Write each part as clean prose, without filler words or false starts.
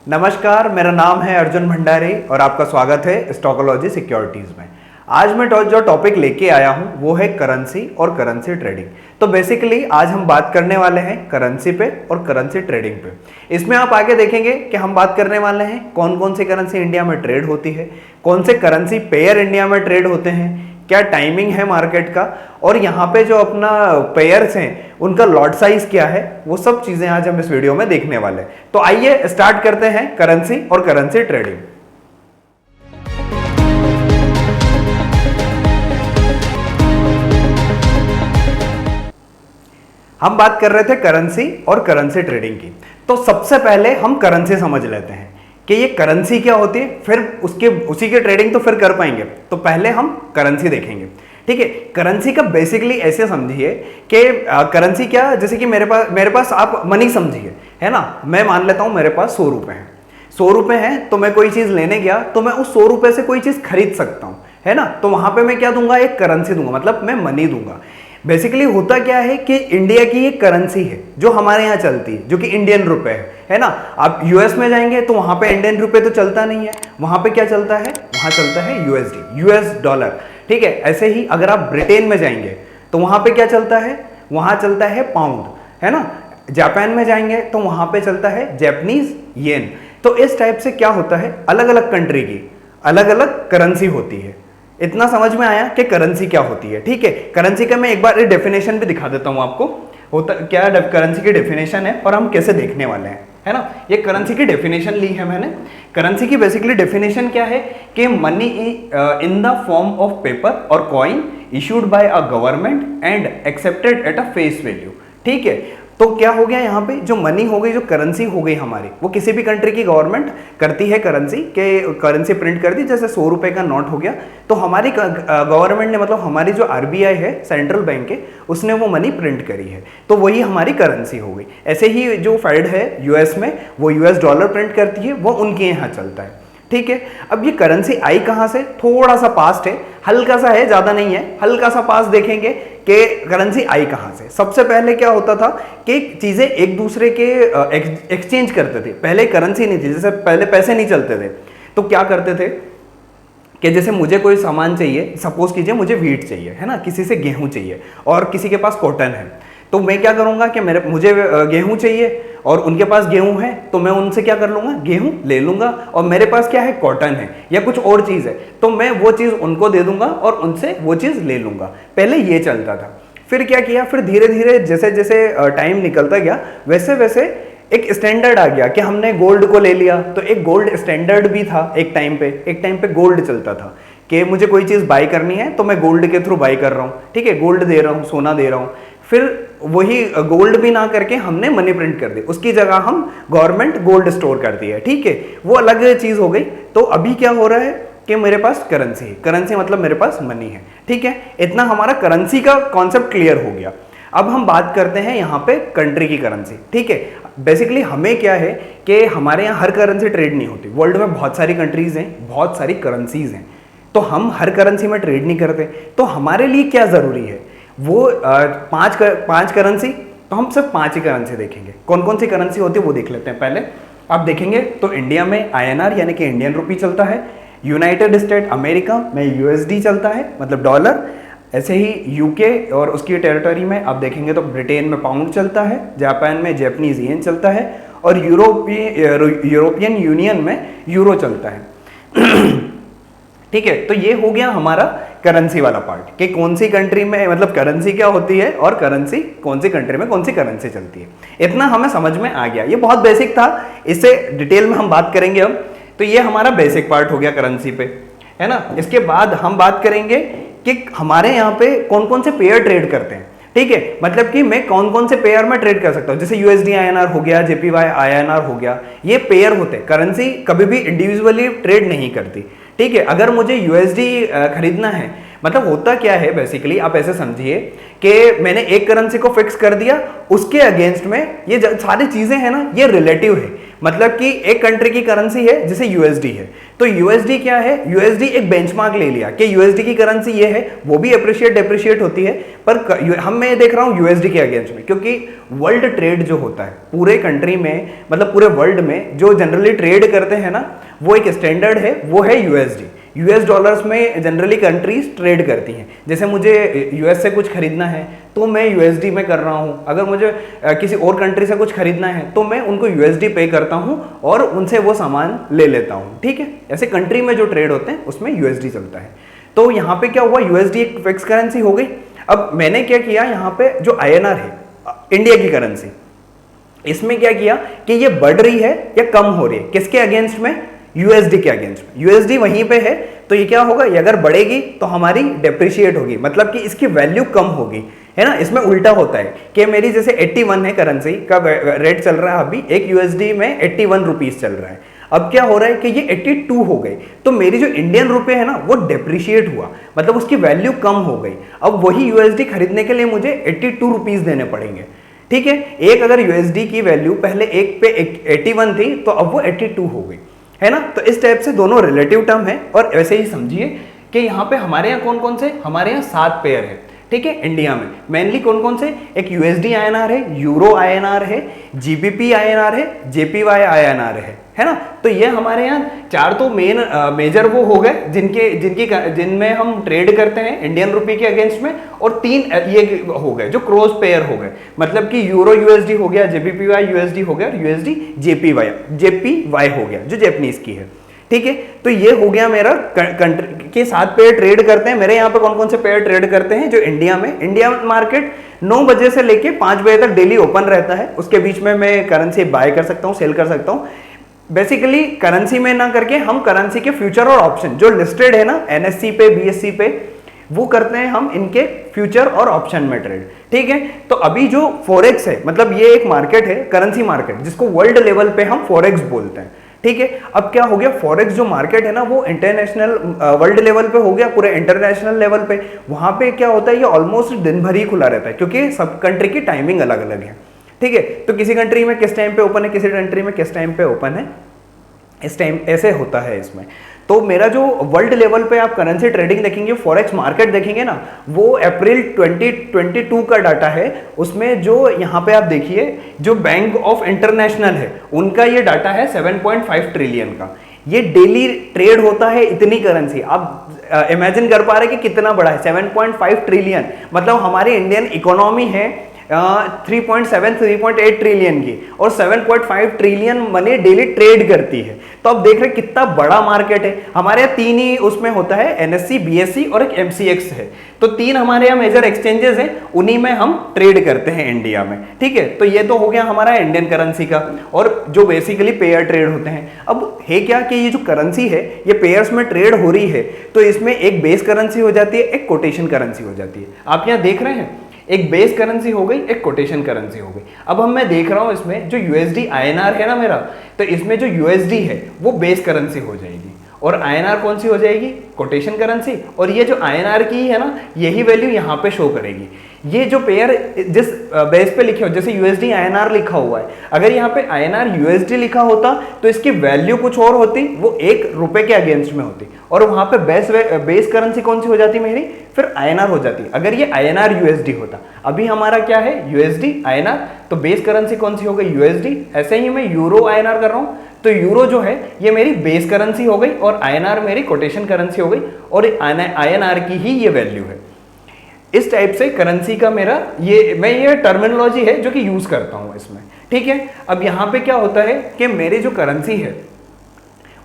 नमस्कार, मेरा नाम है अर्जुन भंडारी और आपका स्वागत है स्टॉकोलॉजी सिक्योरिटीज में। आज मैं जो टॉपिक लेके आया हूं वो है करेंसी और करेंसी ट्रेडिंग। तो बेसिकली आज हम बात करने वाले हैं करेंसी पे और करेंसी ट्रेडिंग पे। इसमें आप आगे देखेंगे कि हम बात करने वाले हैं कौन कौन सी करेंसी इंडिया में ट्रेड होती है, कौन से करेंसी पेयर इंडिया में ट्रेड होते हैं, क्या टाइमिंग है मार्केट का, और यहाँ पे जो अपना पेयर्स हैं उनका लॉट साइज क्या है, वो सब चीजें आज हम इस वीडियो में देखने वाले हैं। तो आइए स्टार्ट करते हैं करेंसी और करेंसी ट्रेडिंग। हम बात कर रहे थे करेंसी और करेंसी ट्रेडिंग की। तो सबसे पहले हम करेंसी समझ लेते हैं कि ये करेंसी क्या होती है, फिर उसी की ट्रेडिंग तो फिर कर पाएंगे। तो पहले हम करेंसी देखेंगे, ठीक है। करेंसी का बेसिकली ऐसे समझिए कि करेंसी क्या, जैसे कि मेरे पास आप मनी समझिए, है ना। मैं मान लेता हूं मेरे पास 100 रुपए हैं। 100 रुपए हैं तो मैं कोई चीज लेने गया तो मैं उस 100 रुपए से कोई चीज खरीद सकता हूं, है ना। तो वहां पे मैं क्या दूंगा, एक करेंसी दूंगा, मतलब मैं मनी दूंगा। बेसिकली होता क्या है कि इंडिया की एक करेंसी है जो हमारे यहाँ चलती है, जो कि इंडियन रुपए है ना। आप यूएस में जाएंगे तो वहां पे इंडियन रुपए तो चलता नहीं है, वहां पे क्या चलता है, वहां चलता है यूएसडी, यूएस डॉलर, ठीक है। ऐसे ही अगर आप ब्रिटेन में जाएंगे तो वहां पे क्या चलता है, वहां चलता है पाउंड, है ना। जापान में जाएंगे तो वहां पे चलता है जापानीज येन। तो इस टाइप से क्या होता है, अलग अलग कंट्री की अलग अलग करेंसी होती है। इतना समझ में आया कि करेंसी क्या होती है, ठीक है। करेंसी का मैं एक बार डेफिनेशन भी दिखा देता हूं आपको, होता क्या करेंसी की डेफिनेशन है और हम कैसे देखने वाले हैं, है ना। ये करेंसी की डेफिनेशन ली है मैंने। करेंसी की बेसिकली डेफिनेशन क्या है कि money in the form of paper और coin issued by a government and accepted at a face value, ठीक है। तो क्या हो गया यहाँ पे, जो मनी हो गई, जो करेंसी हो गई हमारी, वो किसी भी कंट्री की गवर्नमेंट करती है करेंसी के, करेंसी प्रिंट कर दी, जैसे 100 रुपए का नोट हो गया तो हमारी गवर्नमेंट ने, मतलब हमारी जो आरबीआई है, सेंट्रल बैंक है, उसने वो मनी प्रिंट करी है, तो वही हमारी करेंसी हो गई। ऐसे ही जो फेड है यूएस में, वो यूएस डॉलर प्रिंट करती है, वो उनके यहाँ चलता है, ठीक है। अब ये करेंसी आई कहां से, थोड़ा सा पास्ट है, हल्का सा है, ज्यादा नहीं है, हल्का सा पास देखेंगे कि करेंसी आई कहां से। सबसे पहले क्या होता था कि चीजें एक दूसरे के एक्सचेंज करते थे। पहले करेंसी नहीं थी, जैसे पहले पैसे नहीं चलते थे, तो क्या करते थे कि जैसे मुझे कोई सामान चाहिए, सपोज कीजिए मुझे वीट चाहिए, है ना, किसी से गेहूं चाहिए और किसी के पास कॉटन है, तो मैं क्या करूंगा कि मुझे गेहूं चाहिए और उनके पास गेहूं है, तो मैं उनसे क्या कर लूंगा, गेहूं ले लूंगा, और मेरे पास क्या है, कॉटन है या कुछ और चीज है, तो मैं वो चीज उनको दे दूंगा और उनसे वो चीज ले लूंगा। पहले ये चलता था। फिर क्या किया, फिर धीरे धीरे जैसे जैसे टाइम निकलता गया वैसे वैसे एक स्टैंडर्ड आ गया कि हमने गोल्ड को ले लिया। तो एक गोल्ड स्टैंडर्ड भी था एक टाइम पे गोल्ड चलता था कि मुझे कोई चीज बाई करनी है तो मैं गोल्ड के थ्रू बाई कर रहा हूँ, ठीक है, गोल्ड दे रहा हूँ, सोना दे रहा हूँ। फिर वही गोल्ड भी ना करके हमने मनी प्रिंट कर दी, उसकी जगह हम गवर्नमेंट गोल्ड स्टोर करती है, ठीक है, वो अलग चीज हो गई। तो अभी क्या हो रहा है कि मेरे पास करेंसी है, करेंसी मतलब मेरे पास मनी है, ठीक है। इतना हमारा करेंसी का कॉन्सेप्ट क्लियर हो गया। अब हम बात करते हैं यहाँ पे कंट्री की करेंसी, ठीक है। बेसिकली हमें क्या है कि हमारे यहाँ हर करेंसी ट्रेड नहीं होती, वर्ल्ड में बहुत सारी कंट्रीज हैं, बहुत सारी करेंसीज हैं, तो हम हर करेंसी में ट्रेड नहीं करते। तो हमारे लिए क्या जरूरी है, वो पांच करेंसी, तो हम सिर्फ 5 ही करेंसी देखेंगे। कौन कौन सी करेंसी होती है वो देख लेते हैं। पहले आप देखेंगे तो इंडिया में आईएनआर यानी कि इंडियन रुपी चलता है, यूनाइटेड स्टेट अमेरिका में यूएसडी चलता है, मतलब डॉलर। ऐसे ही यूके और उसकी टेरिटरी में आप देखेंगे तो ब्रिटेन में पाउंड चलता है, जापान में जापानीज येन चलता है, और यूरोपियन यूनियन में यूरो चलता है ठीक है। तो ये हो गया हमारा करेंसी वाला पार्ट कि कौन सी कंट्री में, मतलब करेंसी क्या होती है और करेंसी कौन सी कंट्री में कौन सी करेंसी चलती है। इतना हमें समझ में आ गया, ये बहुत बेसिक था, इससे डिटेल में हम बात करेंगे अब। तो ये हमारा बेसिक पार्ट हो गया करेंसी पे, है ना। इसके बाद हम बात करेंगे कि हमारे यहाँ पे कौन कौन से पेयर ट्रेड करते हैं, ठीक है। मतलब कि मैं कौन कौन से पेयर में ट्रेड कर सकता हूँ, जैसे यूएसडी आईएनआर हो गया, जेपीवाई आईएनआर हो गया, ये पेयर होते हैं। करेंसी कभी भी इंडिविजुअली ट्रेड नहीं करती, ठीक है। अगर मुझे यूएसडी खरीदना है, मतलब होता क्या है बेसिकली, आप ऐसे समझिए कि मैंने एक करेंसी को फिक्स कर दिया, उसके अगेंस्ट में ये सारी चीजें हैं ना, ये रिलेटिव है। मतलब कि एक कंट्री की करेंसी है जैसे यूएसडी है, तो यूएसडी क्या है, यूएसडी एक बेंचमार्क ले लिया कि यूएसडी की करेंसी ये है, वो भी अप्रिशिएट डेप्रिशिएट होती है, पर हम मैं देख रहा हूँ यूएसडी के अगेंस्ट में, क्योंकि वर्ल्ड ट्रेड जो होता है पूरे कंट्री में, मतलब पूरे वर्ल्ड में जो जनरली ट्रेड करते हैं ना, वो एक स्टैंडर्ड है, वो है यूएसडी। यूएस डॉलर्स में जनरली कंट्रीज ट्रेड करती हैं। जैसे मुझे यूएस से कुछ खरीदना है तो मैं यूएसडी में कर रहा हूँ, अगर मुझे किसी और कंट्री से कुछ खरीदना है तो मैं उनको यूएसडी पे करता हूँ और उनसे वो सामान ले लेता हूँ, ठीक है। ऐसे कंट्री में जो ट्रेड होते हैं उसमें यूएसडी चलता है। तो यहाँ पे क्या हुआ, यूएसडी एक फिक्स करेंसी हो गई। अब मैंने क्या किया, यहाँ पे जो आईएनआर है इंडिया की करेंसी, इसमें क्या किया कि ये बढ़ रही है या कम हो रही है, किसके अगेंस्ट में, यूएसडी के अगेंस्ट में। यूएसडी वहीं पे है तो ये क्या होगा, ये अगर बढ़ेगी तो हमारी डेप्रिशिएट होगी, मतलब कि इसकी वैल्यू कम होगी, है ना। इसमें उल्टा होता है कि मेरी जैसे 81 है करेंसी का रेट चल रहा है अभी, एक यूएसडी में 81 रुपीज चल रहा है। अब क्या हो रहा है कि ये 82 हो गई, तो मेरी जो इंडियन रुपए है ना वो डेप्रिशिएट हुआ, मतलब उसकी वैल्यू कम हो गई। अब वही यूएसडी खरीदने के लिए मुझे 82 रुपीज देने पड़ेंगे, ठीक है। एक अगर यूएसडी की वैल्यू पहले एक पे 81 थी तो अब वो 82 हो गई, है ना। तो इस टाइप से दोनों रिलेटिव टर्म है। और वैसे ही समझिए कि यहाँ पे हमारे यहाँ कौन कौन से, हमारे यहाँ 7 पेयर है, ठीक है। इंडिया में मेनली कौन कौन से, एक यूएसडी आईएनआर है, यूरो आईएनआर है, जीबीपी आईएनआर है, जेपीवाई आईएनआर है ना। तो ये हमारे यहाँ 4 तो मेजर वो हो गए जिनमें हम ट्रेड करते हैं इंडियन रुपी के अगेंस्ट में, और 3 ये हो गए जो क्रॉस पेयर हो गए, मतलब कि यूरो यूएसडी हो गया, जेबीपीवाई यूएसडी हो गया, और यूएसडी जेपीवाई हो गया जो जापानीज की है, ठीक है। तो ये हो गया मेरा कंट्री के 7 पेयर ट्रेड करते हैं। मेरे यहाँ पे कौन कौन से पेयर ट्रेड करते हैं, जो इंडिया में, इंडिया मार्केट 9 बजे से लेके 5 बजे तक डेली ओपन रहता है, उसके बीच में मैं करेंसी बाय कर सकता हूँ, सेल कर सकता हूँ। बेसिकली करेंसी में ना करके हम करेंसी के फ्यूचर और ऑप्शन जो लिस्टेड है ना एनएससी पे, बीएससी पे, वो करते हैं हम इनके फ्यूचर और ऑप्शन में ट्रेड, ठीक है। तो अभी जो फॉरेक्स है, मतलब ये एक मार्केट है, करेंसी मार्केट, जिसको वर्ल्ड लेवल पे हम फॉरेक्स बोलते हैं, ठीक है। अब क्या हो गया, फॉरेक्स जो मार्केट है ना वो इंटरनेशनल वर्ल्ड लेवल पे हो गया, पूरे इंटरनेशनल लेवल पे। वहां पे क्या होता है, ये ऑलमोस्ट दिन भर ही खुला रहता है, क्योंकि सब कंट्री की टाइमिंग अलग अलग है, ठीक है। तो किसी कंट्री में किस टाइम पे ओपन है, किसी कंट्री में किस टाइम पे ओपन है, इस टाइम ऐसे होता है इसमें। तो मेरा जो वर्ल्ड लेवल पे आप करेंसी ट्रेडिंग देखेंगे, फॉरेक्स मार्केट देखेंगे ना, वो अप्रैल 2022 का डाटा है। उसमें जो यहाँ पे आप देखिए, जो बैंक ऑफ इंटरनेशनल है उनका ये डाटा है 7.5 ट्रिलियन का। ये डेली ट्रेड होता है इतनी करेंसी, आप इमेजिन कर पा रहे कि कितना बड़ा है, 7.5 ट्रिलियन, मतलब हमारी इंडियन इकोनॉमी है 3.7 3.8 ट्रिलियन की, और 7.5 ट्रिलियन मनी डेली ट्रेड करती है। तो अब देख रहे कितना बड़ा मार्केट है। हमारे यहाँ 3 ही उसमें होता है, एनएससी, बीएससी और एक एमसीएक्स है। तो 3 हमारे यहाँ मेजर एक्सचेंजेस हैं, उन्हीं में हम ट्रेड करते हैं इंडिया में, ठीक है। तो ये तो हो गया हमारा इंडियन करेंसी का, और जो बेसिकली पेयर ट्रेड होते हैं। अब है क्या कि ये जो करेंसी है ये पेयर्स में ट्रेड हो रही है, तो इसमें एक बेस करेंसी हो जाती है, एक कोटेशन करेंसी हो जाती है। आप यहाँ देख रहे हैं, एक बेस करेंसी हो गई, एक कोटेशन करेंसी हो गई। अब मैं देख रहा हूं इसमें जो यूएसडी आईएनआर है ना मेरा, तो इसमें जो यूएसडी है वो बेस करेंसी हो जाएगी, और आईएनआर कौन सी हो जाएगी, कोटेशन करेंसी। और ये जो आईएनआर की है ना, यही वैल्यू यहाँ पे शो करेगी। ये जो पेयर जिस बेस पे लिखे हो, जैसे यूएसडी आईएनआर लिखा हुआ है, अगर यहाँ पे आईएनआर यूएसडी लिखा होता तो इसकी वैल्यू कुछ और होती, वो 1 रुपए के अगेंस्ट में होती, और वहां पे बेस करेंसी कौन सी हो जाती मेरी, फिर आईएनआर हो जाती। अगर ये आईएनआर यूएसडी होता, अभी हमारा क्या है यूएसडी आईएनआर, तो बेस करेंसी कौन सी हो गई, यूएसडी। ऐसे ही मैं यूरो आईएनआर कर रहा हूँ, तो यूरो जो है ये मेरी बेस करेंसी हो गई, और आईएनआर मेरी कोटेशन करेंसी हो गई, और आईएनआर की ही ये वैल्यू है। इस टाइप से करेंसी का मेरा ये टर्मिनोलॉजी है जो कि यूज करता हूं इसमें, ठीक है। अब यहाँ पे क्या होता है कि मेरी जो करेंसी है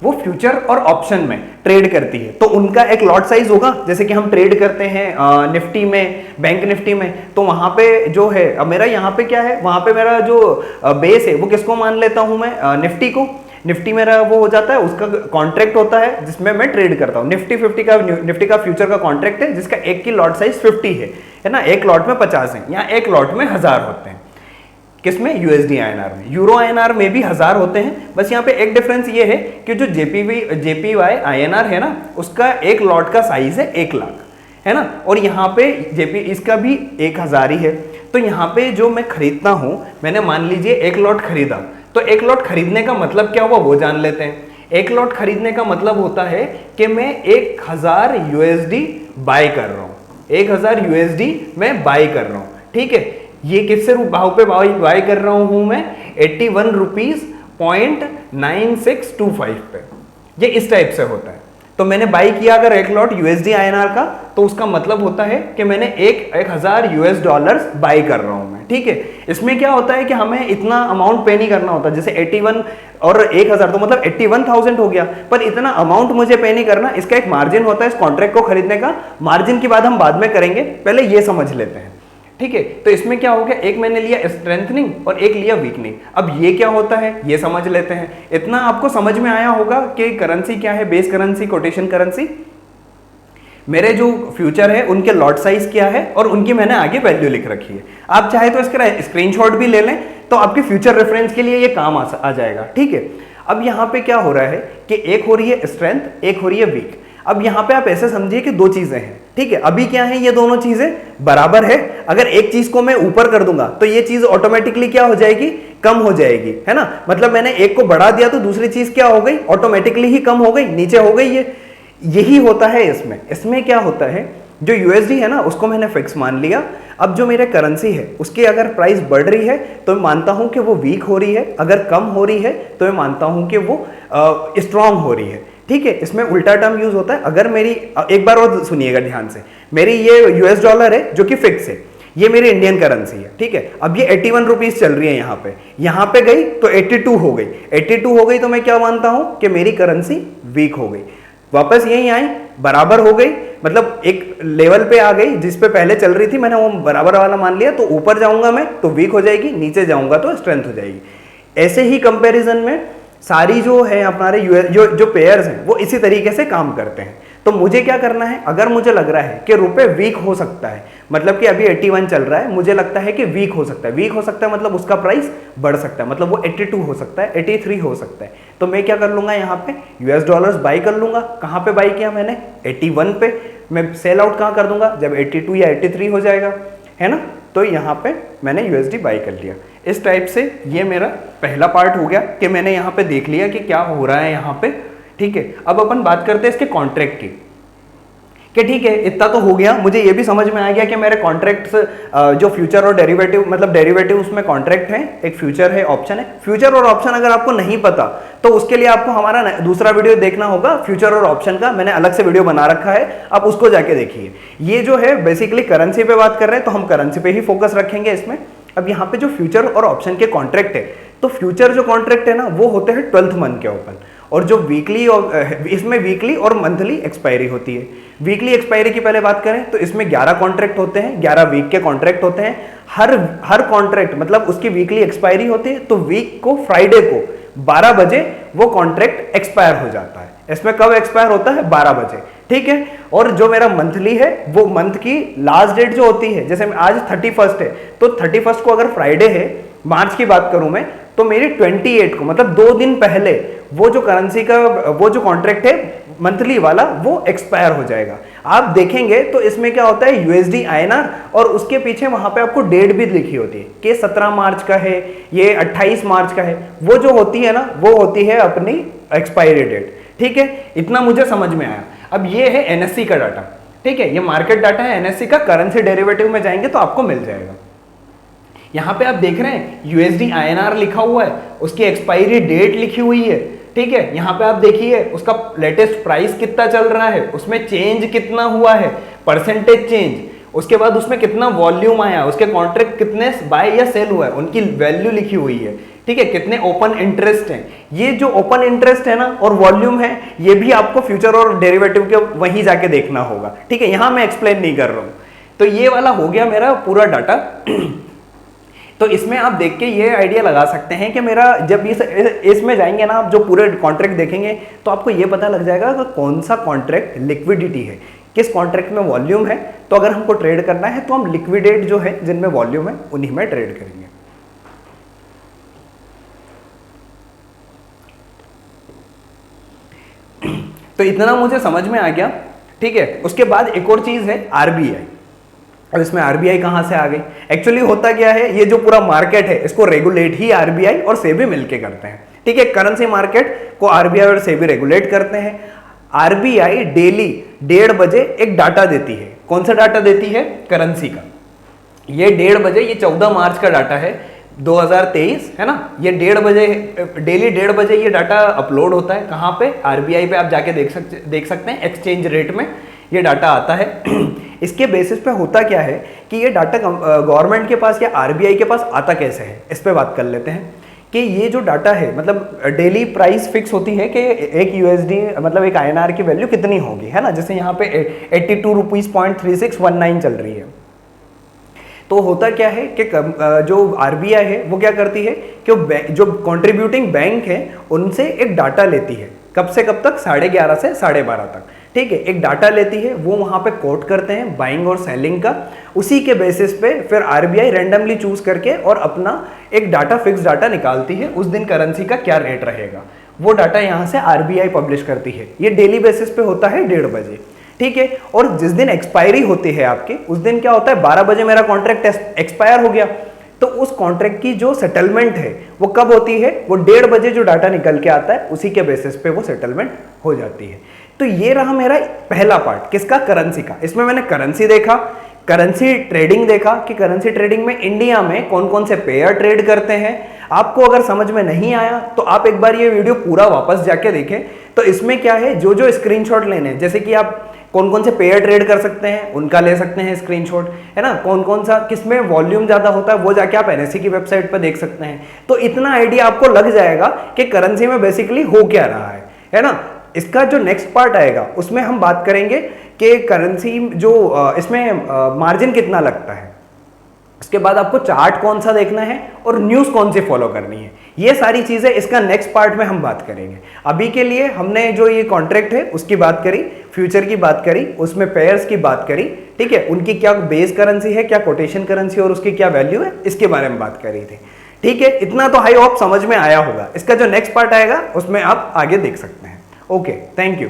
वो फ्यूचर और ऑप्शन में ट्रेड करती है, तो उनका एक लॉट साइज होगा। जैसे कि हम ट्रेड करते हैं निफ्टी में, बैंक निफ्टी में, तो वहां पे जो है, अब मेरा यहाँ पे क्या है, वहां पे मेरा जो बेस है वो किसको मान लेता हूं मैं, निफ्टी को। निफ्टी मेरा वो हो जाता है, उसका कॉन्ट्रैक्ट होता है जिसमें मैं ट्रेड करता हूँ। निफ्टी का फ्यूचर का कॉन्ट्रैक्ट है जिसका एक की लॉट साइज 50 है ना, एक लॉट में 50 है, यहाँ एक लॉट में 1000 होते हैं। किसमें, यूएसडी आईएनआर में। यूरो आईएनआर में भी 1000 होते हैं। बस यहाँ पे एक डिफरेंस ये है कि जो जेपीवाई आईएनआर है ना, उसका एक लॉट का साइज है 1 लाख, है ना, और यहाँ पे इसका भी 1000 ही है। तो यहाँ पे जो मैं खरीदता हूँ, मैंने मान लीजिए 1 लॉट खरीदा, तो एक लॉट खरीदने का मतलब क्या हुआ वो जान लेते हैं। एक लॉट खरीदने का मतलब होता है कि मैं 1000 यूएसडी बाय कर रहा हूं, 1000 यूएसडी मैं बाय कर रहा हूं, ठीक है। ये किससे भाव पे बाय कर रहा हूं मैं, 81 रुपीज .9625 पे। ये इस टाइप से होता है। तो मैंने बाई किया अगर एक लॉट यूएसडी आईएनआर का, तो उसका मतलब होता है कि मैंने 1000 यूएस डॉलर्स बाई कर रहा हूं मैं, ठीक है। इसमें क्या होता है कि हमें इतना अमाउंट पे नहीं करना होता, जैसे 81 और 1000 तो मतलब 81,000 हो गया, पर इतना अमाउंट मुझे पे नहीं करना। इसका एक मार्जिन होता है इस कॉन्ट्रैक्ट को खरीदने का, मार्जिन की बात हम बाद में करेंगे, पहले ये समझ लेते हैं, ठीक है। तो इसमें क्या हो गया, एक मैंने लिया स्ट्रेंथनिंग और एक लिया वीकनिंग। अब ये क्या होता है ये समझ लेते हैं। इतना आपको समझ में आया होगा कि करेंसी क्या है, बेस करेंसी, कोटेशन करेंसी। मेरे जो फ्यूचर है उनके लॉट साइज क्या है और उनकी मैंने आगे वैल्यू लिख रखी है। आप चाहे तो इसका स्क्रीनशॉट भी ले लें तो आपके फ्यूचर रेफरेंस के लिए ये काम आ जाएगा, ठीक है। अब यहाँ पे क्या हो रहा है कि एक हो रही है स्ट्रेंथ, एक हो रही है वीक। अब यहाँ पे आप ऐसे समझिए कि दो चीजें हैं, ठीक है। अभी क्या है, ये दोनों चीजें बराबर है। अगर एक चीज को मैं ऊपर कर दूंगा तो ये चीज ऑटोमेटिकली क्या हो जाएगी, कम हो जाएगी, है ना। मतलब मैंने एक को बढ़ा दिया तो दूसरी चीज क्या हो गई, ऑटोमेटिकली ही कम हो गई, नीचे हो गई। यही होता है इसमें क्या होता है, जो यूएसडी है ना उसको मैंने फिक्स मान लिया। अब जो मेरे करेंसी है उसकी अगर प्राइस बढ़ रही है तो मैं मानता हूं कि वो वीक हो रही है, अगर कम हो रही है तो मैं मानता हूं कि वो स्ट्रांग हो रही है, ठीक है। इसमें उल्टा टर्म यूज होता है। अगर मेरी, एक बार और सुनिएगा ध्यान से, मेरी ये यूएस डॉलर है जो कि फिक्स है, ये मेरी इंडियन करेंसी है, ठीक है। अब ये 81 रुपीज चल रही है, यहाँ पे गई तो 82 हो गई, 82 हो गई तो मैं क्या मानता हूं कि मेरी करेंसी वीक हो गई। वापस यही आई, बराबर हो गई, मतलब एक लेवल पे आ गई जिस पे पहले चल रही थी, मैंने वो बराबर वाला मान लिया। तो ऊपर जाऊंगा मैं तो वीक हो जाएगी, नीचे जाऊंगा तो स्ट्रेंथ हो जाएगी। ऐसे ही कंपैरिजन में सारी जो है हमारे जो पेयर्स हैं वो इसी तरीके से काम करते हैं। तो मुझे क्या करना है, अगर मुझे लग रहा है कि रुपए वीक हो सकता है, मतलब कि अभी 81 चल रहा है, मुझे लगता है कि वीक हो सकता है, वीक हो सकता है मतलब उसका प्राइस बढ़ सकता है, मतलब वो 82 हो सकता है, 83 हो सकता है। तो मैं क्या कर लूंगा, यहाँ पे यूएस डॉलर्स बाई कर लूंगा। कहाँ पे बाई किया मैंने, 81 पे। मैं सेल आउट कहाँ कर दूंगा, जब 82 या 83 हो जाएगा, है ना। तो यहाँ पे मैंने यूएसडी बाई कर लिया। इस टाइप से ये मेरा पहला पार्ट हो गया कि मैंने यहाँ पे देख लिया कि क्या हो रहा है यहाँ पे, ठीक है। अब अपन बात करते हैं इसके कॉन्ट्रैक्ट की, कि ठीक है इतना तो हो गया, मुझे ये भी समझ में आ गया कि मेरे कॉन्ट्रैक्ट्स जो फ्यूचर और डेरिवेटिव, मतलब डेरिवेटिव उसमें कॉन्ट्रैक्ट है, एक फ्यूचर है, ऑप्शन है। फ्यूचर और ऑप्शन अगर आपको नहीं पता तो उसके लिए आपको हमारा दूसरा वीडियो देखना होगा, फ्यूचर और ऑप्शन का, मैंने अलग से वीडियो बना रखा है, आप उसको जाके देखिए। ये जो है बेसिकली करेंसी पे बात कर रहे हैं तो हम करेंसी पे ही फोकस रखेंगे इसमें। अब यहाँ पे जो फ्यूचर और ऑप्शन के कॉन्ट्रैक्ट है, तो फ्यूचर जो कॉन्ट्रैक्ट है ना वो होते हैं 12th मंथ के ओपन, और जो वीकली और इसमें वीकली और मंथली एक्सपायरी होती है। वीकली एक्सपायरी की पहले बात करें तो इसमें 11 कॉन्ट्रैक्ट होते हैं, 11 वीक के कॉन्ट्रैक्ट होते हैं। हर कॉन्ट्रैक्ट मतलब उसकी वीकली एक्सपायरी होती है, तो वीक को फ्राइडे को 12 बजे वो कॉन्ट्रैक्ट एक्सपायर हो जाता है। इसमें कब एक्सपायर होता है, 12 बजे, ठीक है। और जो मेरा मंथली है वो मंथ की लास्ट डेट जो होती है, जैसे आज 31 है तो 31 को अगर फ्राइडे है, मार्च की बात करूं मैं, तो मेरी 28 को मतलब 2 दिन पहले वो जो करेंसी का वो जो कॉन्ट्रैक्ट है मंथली वाला वो एक्सपायर हो जाएगा। आप देखेंगे तो इसमें क्या होता है, यूएसडी आईएनआर, और उसके पीछे वहां पे आपको डेट भी लिखी होती है कि 17 मार्च का है, ये 28 मार्च का है। वो जो होती है ना वो होती है अपनी एक्सपायरी डेट, ठीक है। इतना मुझे समझ में आया। अब ये है एनएससी का डाटा, ठीक है, ये मार्केट डाटा है एनएससी का। करेंसी डेरिवेटिव में जाएंगे तो आपको मिल जाएगा। यहां पे आप देख रहे हैं यूएसडी आईएनआर लिखा हुआ है, उसकी एक्सपायरी डेट लिखी हुई है, ठीक है। यहां पे आप देखिए उसका लेटेस्ट प्राइस कितना चल रहा है, उसमें चेंज कितना हुआ है, परसेंटेज चेंज, उसके बाद उसमें कितना वॉल्यूम आया, उसके कॉन्ट्रैक्ट कितने बाय या सेल हुआ है, उनकी वैल्यू लिखी हुई है, ठीक है, कितने ओपन इंटरेस्ट हैं। ये जो ओपन इंटरेस्ट है ना और वॉल्यूम है, ये भी आपको फ्यूचर और डेरिवेटिव के वहीं जाके देखना होगा, ठीक है। यहां मैं एक्सप्लेन नहीं कर रहा हूं। तो ये वाला हो गया मेरा पूरा डाटा। तो इसमें आप देख के ये आइडिया लगा सकते हैं कि मेरा जब इसमें जाएंगे ना आप, जो पूरे कॉन्ट्रैक्ट देखेंगे तो आपको ये पता लग जाएगा कि कौन सा कॉन्ट्रैक्ट लिक्विडिटी है, किस कॉन्ट्रैक्ट में वॉल्यूम है। तो अगर हमको ट्रेड करना है तो हम लिक्विडेट जो है जिनमें वॉल्यूम है उन्हीं में ट्रेड करेंगे। तो इतना मुझे समझ में आ गया, ठीक है। उसके बाद एक और चीज है आरबीआई। अब इसमें आरबीआई कहाँ से आ गई? एक्चुअली होता क्या है, ये जो पूरा मार्केट है इसको रेगुलेट ही आरबीआई और सेबी मिलके करते हैं, ठीक है। करेंसी मार्केट को आरबीआई और सेबी रेगुलेट करते हैं। आरबीआई डेली 1:30 बजे एक डाटा देती है। कौन सा डाटा देती है? करेंसी का। ये 1:30 बजे, ये 14 मार्च का डाटा है 2023, है ना। ये 1:30 बजे, डेली 1:30 बजे ये डाटा अपलोड होता है। कहाँ पे? आरबीआई पे। आप जाके देख सकते हैं, एक्सचेंज रेट में ये डाटा आता है। इसके बेसिस पे होता क्या है कि ये डाटा गवर्नमेंट के पास या आरबीआई के पास आता कैसे है, इस पे बात कर लेते हैं। कि ये जो डाटा है, मतलब डेली प्राइस फिक्स होती है कि एक यूएसडी मतलब एक आईएनआर की वैल्यू कितनी होगी, है ना। जैसे यहाँ पे 82.3619 चल रही है। तो होता क्या है कि जो आरबीआई है वो क्या करती है कि जो कंट्रीब्यूटिंग बैंक है उनसे एक डाटा लेती है। कब से कब तक? 11:30 से 12:30 तक, ठीक है। एक डाटा लेती है, वो वहां पे कोट करते हैं बाइंग और सेलिंग का। उसी के बेसिस पे फिर आरबीआई रैंडमली चूज करके और अपना एक डाटा, फिक्स डाटा निकालती है, उस दिन करेंसी का क्या रेट रहेगा, वो डाटा यहाँ से आरबीआई पब्लिश करती है। ये डेली बेसिस पे होता है 1:30 बजे, ठीक है। और जिस दिन एक्सपायरी होती है आपकी, उस दिन क्या होता है? 12 बजे मेरा कॉन्ट्रैक्ट एक्सपायर हो गया, तो उस कॉन्ट्रैक्ट की जो सेटलमेंट है वो कब होती है? वो 1:30 बजे जो डाटा निकल के आता है उसी के बेसिस पे वो सेटलमेंट हो जाती है। तो ये रहा मेरा पहला पार्ट, किसका? करेंसी का। इसमें मैंने करेंसी देखा, करेंसी ट्रेडिंग देखा कि करेंसी ट्रेडिंग में इंडिया में कौन कौन से पेयर ट्रेड करते हैं। आपको अगर समझ में नहीं आया तो आप एक बार ये वीडियो पूरा वापस जाके देखें। तो इसमें क्या है, जो जो स्क्रीनशॉट लेने हैं, जैसे कि आप कौन कौन से पेयर ट्रेड कर सकते हैं उनका ले सकते हैं स्क्रीनशॉट, है ना। कौन कौन सा किसमें वॉल्यूम ज्यादा होता है वो जाके आप एनएससी की वेबसाइट पर देख सकते हैं। तो इतना आइडिया आपको लग जाएगा कि करेंसी में बेसिकली हो क्या रहा है ना। इसका जो नेक्स्ट पार्ट आएगा उसमें हम बात करेंगे कि करेंसी जो इसमें मार्जिन कितना लगता है। इसके बाद आपको चार्ट कौन सा देखना है और न्यूज़ कौन सी फॉलो करनी है। ये सारी चीज़ें इसका नेक्स्ट पार्ट में हम बात करेंगे। अभी के लिए हमने जो ये कॉन्ट्रैक्ट है उसकी बात करी, फ्यूचर की बात करी, उसमें पेयर्स की बात करी, ठीक है। उनकी क्या बेस करेंसी है, क्या कोटेशन करेंसी और उसकी क्या वैल्यू है, इसके बारे में बात करी थी, ठीक है। इतना तो आई होप समझ में आया होगा। इसका जो नेक्स्ट पार्ट आएगा उसमें आप आगे देख सकते हैं। Okay, thank you.